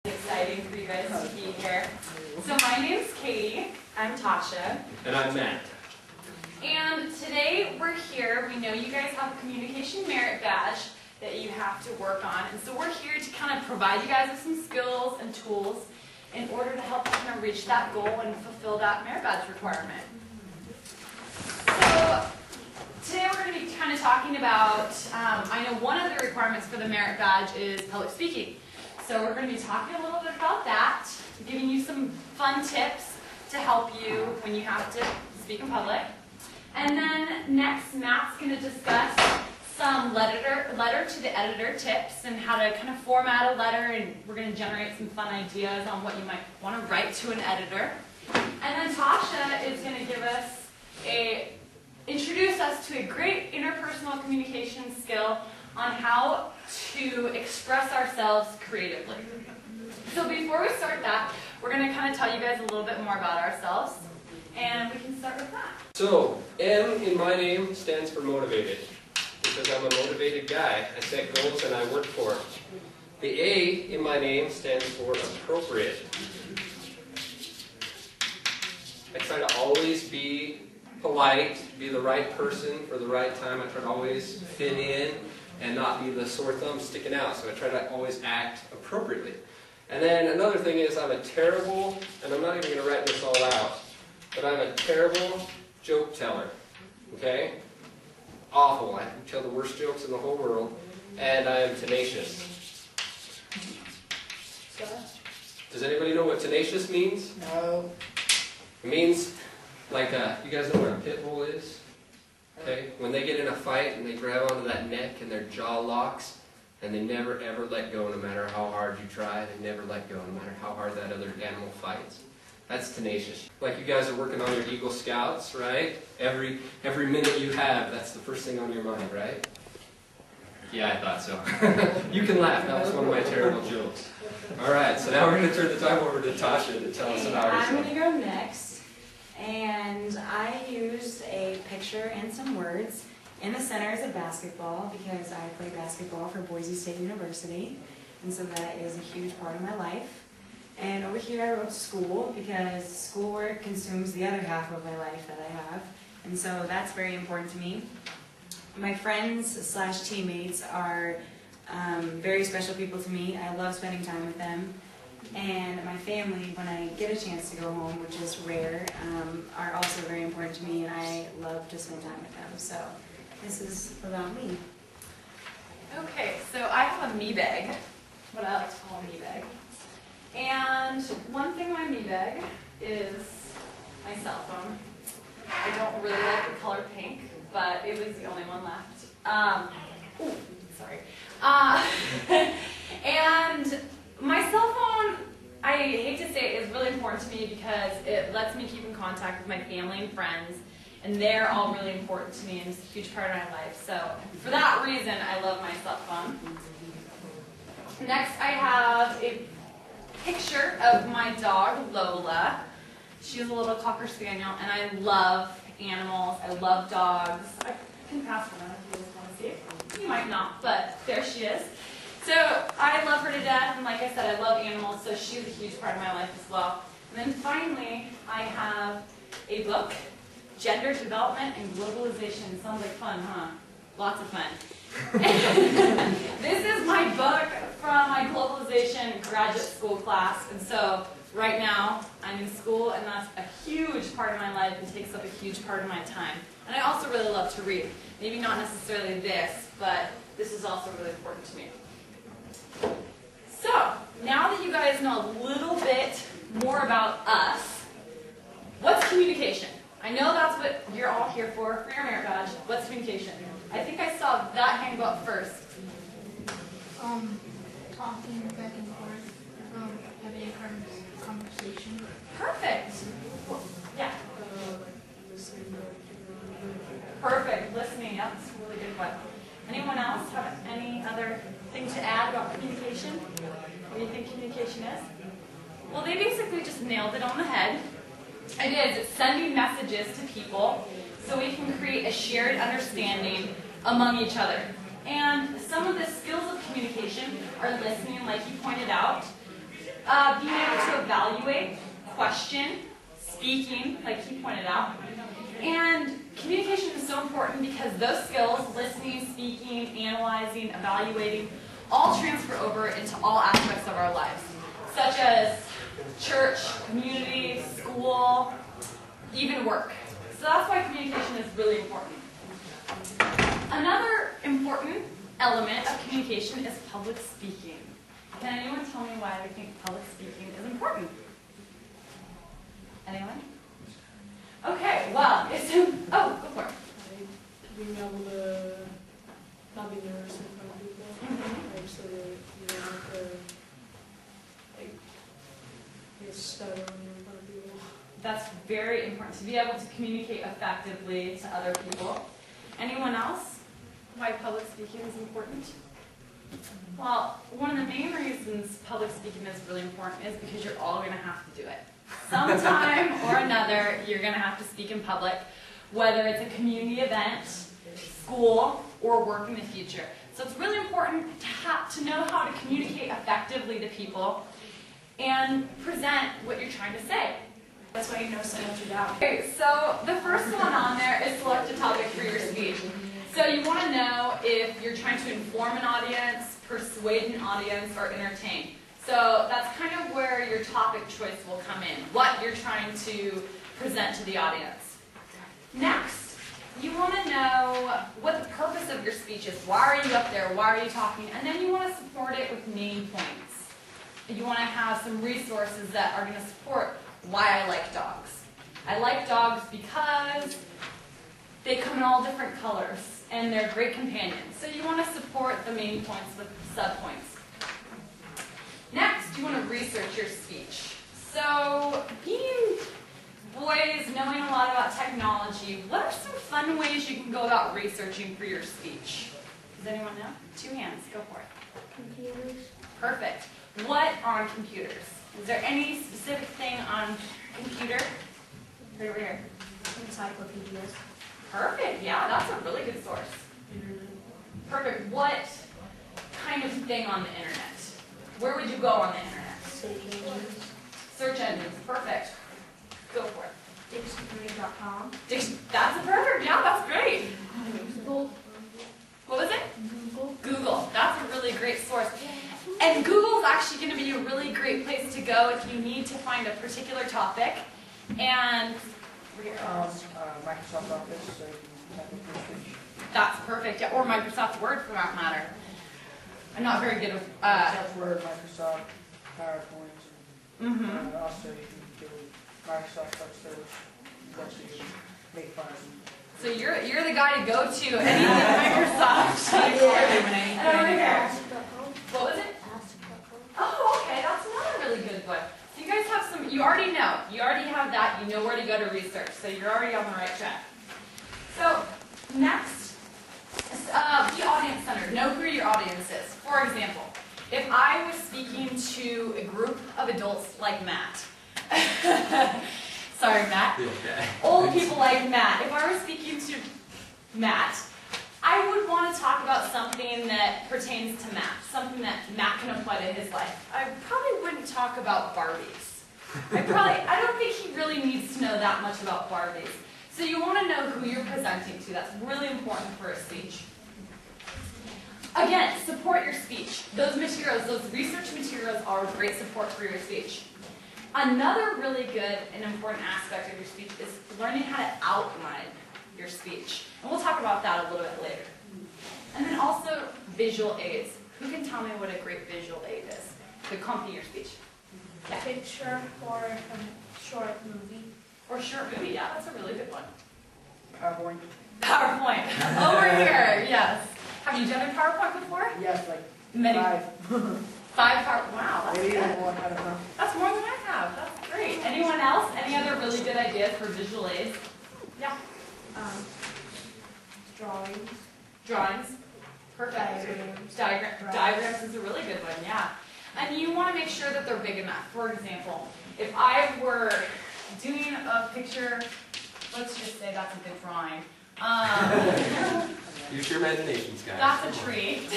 Exciting for you guys to be here. So my name's Katie, I'm Tasha. And I'm Matt. And today we're here, we know you guys have a communication merit badge that you have to work on. And so we're here to kind of provide you guys with some skills and tools in order to help you kind of reach that goal and fulfill that merit badge requirement. So today we're going to be kind of talking about, I know one of the requirements for the merit badge is public speaking. So we're going to be talking a little bit about that, giving you some fun tips to help you when you have to speak in public. And then next, Matt's going to discuss some letter to the editor tips and how to kind of format a letter, and we're going to generate some fun ideas on what you might want to write to an editor. And then Tasha is going to give us introduce us to a great interpersonal communication skill on how to express ourselves creatively. So before we start that, we're going to kind of tell you guys a little bit more about ourselves, and we can start with that. So, M in my name stands for motivated, because I'm a motivated guy. I set goals and I work for them. The A in my name stands for appropriate. I try to always be polite, be the right person for the right time. I try to always fit in and not be the sore thumb sticking out. So I try to always act appropriately. And then another thing is I'm a terrible, and I'm not even going to write this all out, but I'm a terrible joke teller. Okay? Awful. I can tell the worst jokes in the whole world. And I am tenacious. Does anybody know what tenacious means? No. It means like you guys know what a pit bull is? Okay? When they get in a fight and they grab onto that neck and their jaw locks and they never ever let go no matter how hard you try, they never let go no matter how hard that other animal fights. That's tenacious. Like you guys are working on your Eagle Scouts, right? Every minute you have, that's the first thing on your mind, right? Yeah, I thought so. You can laugh. That was one of my terrible jokes. Alright, so now we're going to turn the time over to Tasha to tell us about herself. I'm going to go next. And I used a picture and some words. In the center is a basketball because I play basketball for Boise State University. And so that is a huge part of my life. And over here I wrote school because schoolwork consumes the other half of my life that I have. And so that's very important to me. My friends / teammates are very special people to me. I love spending time with them. And my family, when I get a chance to go home, which is rare, are also very important to me, and I love to spend time with them. So this is about me. Okay, so I have a me bag, what I like to call a me bag. And one thing in my me bag is my cell phone. I don't really like the color pink, but it was the only one left. Ooh, sorry. And my cell phone, I hate to say it, is really important to me because it lets me keep in contact with my family and friends, and they're all really important to me, and it's a huge part of my life. So for that reason, I love my cell phone. Next, I have a picture of my dog, Lola. She's a little Cocker Spaniel, and I love animals. I love dogs. I can pass her around if you guys want to see it. You might not, but there she is. So I love her to death, and like I said, I love animals, so she's a huge part of my life as well. And then finally, I have a book, Gender Development and Globalization. Sounds like fun, huh? Lots of fun. This is my book from my globalization graduate school class, and so right now I'm in school, and that's a huge part of my life and takes up a huge part of my time. And I also really love to read. Maybe not necessarily this, but this is also really important to me. So, now that you guys know a little bit more about us, what's communication? I know that's what you're all here for your merit badge. What's communication? I think I saw that hand go up first. Talking back and forth, having a conversation. Perfect. Yeah. Perfect. Listening. Yeah, that's a really good one. Anyone else have any other thing to add about communication? What do you think communication is? Well, they basically just nailed it on the head. It is. It's sending messages to people so we can create a shared understanding among each other. And some of the skills of communication are listening, like you pointed out, being able to evaluate, question, speaking, like he pointed out. And communication is so important because those skills, listening, speaking, analyzing, evaluating, all transfer over into all aspects of our lives, such as church, community, school, even work. So that's why communication is really important. Another important element of communication is public speaking. Can anyone tell me why they think public speaking is important? Anyone? Okay, well, oh, go for it. Being able to not be nervous in front of people, like so that you don't have to like get stuttering in front of people. That's very important, to be able to communicate effectively to other people. Anyone else? Why public speaking is important? Well, one of the main reasons public speaking is really important is because you're all going to have to do it. Sometime or another, you're going to have to speak in public, whether it's a community event, school, or work in the future. So it's really important to know how to communicate effectively to people and present what you're trying to say. That's why you know so much about. Okay, so the first one on there is select a topic for your speech. So you want to know if you're trying to inform an audience, persuade an audience, or entertain. So that's kind of where your topic choice will come in, what you're trying to present to the audience. Next, you want to know what the purpose of your speech is. Why are you up there? Why are you talking? And then you want to support it with main points. You want to have some resources that are going to support why I like dogs. I like dogs because they come in all different colors and they're great companions. So you want to support the main points with subpoints. Next, you want to research your speech. So being boys, knowing a lot about technology, what are some fun ways you can go about researching for your speech? Does anyone know? 2 hands, go for it. Computers. Perfect. What are on computers? Is there any specific thing on computer? Right over here. Encyclopedias. Perfect. Yeah, that's a really good source. Perfect. What kind of thing on the internet? Where would you go on the internet? Search engines. Search engines. Perfect. Go for it. Dictionary.com. That's a perfect. Yeah, that's great. Google. What was it? Google. Google. That's a really great source. And Google's actually going to be a really great place to go if you need to find a particular topic. And Microsoft Office, so you can type up your speech. that's perfect. Yeah, or Microsoft Word for that matter. I'm not very good with. Microsoft Word, Microsoft PowerPoint, Mhm. and also you can do Microsoft Excel, which lets you make fun of them. So you're the guy to go to anything Microsoft. And over here. Ask.com. What was it? Ask.com. Oh, okay, that's another really good one. So you guys have some, you already know. You already have that, you know where to go to research. So you're already on the right track. So next, be audience-centered. Know who your audience is. For example, if I was speaking to a group of adults like Matt, sorry Matt, old people like Matt, if I were speaking to Matt, I would want to talk about something that pertains to Matt, something that Matt can apply to his life. I probably wouldn't talk about Barbies. I don't think he really needs to know that much about Barbies. So you want to know who you're presenting to. That's really important for a speech. Again, support your speech. Those materials, those research materials are great support for your speech. Another really good and important aspect of your speech is learning how to outline your speech. And we'll talk about that a little bit later. And then also visual aids. Who can tell me what a great visual aid is to accompany your speech? Yeah. Picture for a short movie. Or short movie, yeah, that's a really good one. PowerPoint? PowerPoint. Over here, yes. Have you done a PowerPoint before? Yes, like Many. 5. 5 PowerPoint. Wow, that's Maybe good. even more, I don't know. That's more than I have. That's great. Anyone else? Any other really good ideas for visual aids? Yeah. Drawings. Drawings. Perfect. Diagrams is a really good one, yeah. And you want to make sure that they're big enough. For example, if I were doing a picture, let's just say that's a good drawing. Use your imagination, guys. That's a tree.